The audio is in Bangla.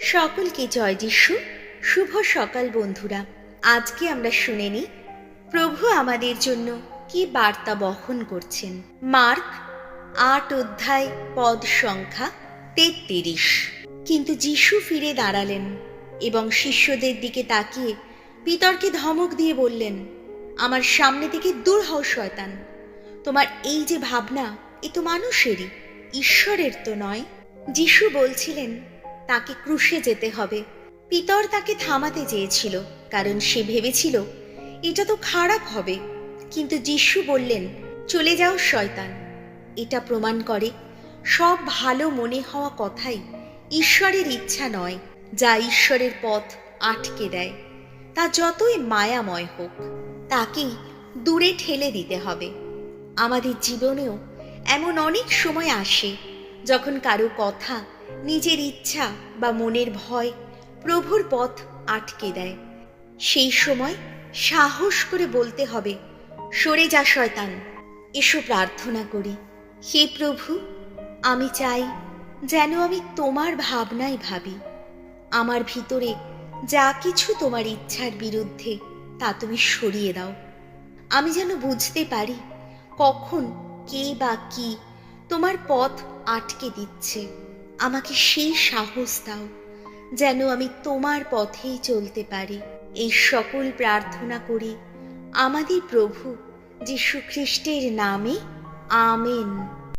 সকলকে জয় যিশু। শুভ সকাল বন্ধুরা। আজকে আমরা শুনে নিই প্রভু আমাদের জন্য কি বার্তা বহন করছেন। মার্ক ৮ অধ্যায় পদ সংখ্যা ৩৩। কিন্তু যিশু ফিরে দাঁড়ালেন এবং শিষ্যদের দিকে তাকিয়ে পিতরকে ধমক দিয়ে বললেন, আমার সামনে থেকে দূর হও শয়তান। তোমার এই যে ভাবনা, এ তো মানুষেরই, ঈশ্বরের তো নয়। যিশু বলছিলেন তাকে ক্রুশে যেতে হবে। পিতর তাকে থামাতে চেয়েছিল, কারণ সে ভেবেছিল এটা তো খারাপ হবে। কিন্তু যিশু বললেন, চলে যাও শয়তান। এটা প্রমাণ করে সব ভালো মনে হওয়া কথাই ঈশ্বরের ইচ্ছা নয়। যা ঈশ্বরের পথ আটকে দেয়, তা যতই মায়াময় হোক, তাকেই দূরে ঠেলে দিতে হবে। আমাদের জীবনেও এমন অনেক সময় আসে যখন কারো কথা, নিজের ইচ্ছা বা মনের ভয় প্রভুর পথ আটকে দেয়। সেই সময় সাহস করে বলতে হবে, সরে যা শয়তান। এসো প্রার্থনা করি। হে প্রভু, আমি চাই যেন আমি তোমার ভাবনাই ভাবি। আমার ভিতরে যা কিছু তোমার ইচ্ছার বিরুদ্ধে, তা তুমি সরিয়ে দাও। আমি যেন বুঝতে পারি কখন কে বা কি তোমার পথ আটকে দিচ্ছে। আমাকে সেই সাহস দাও যেন আমি তোমার পথেই চলতে পারি। এই সকল প্রার্থনা করি আমাদের প্রভু যীশু খ্রিস্টের নামে, আমেন।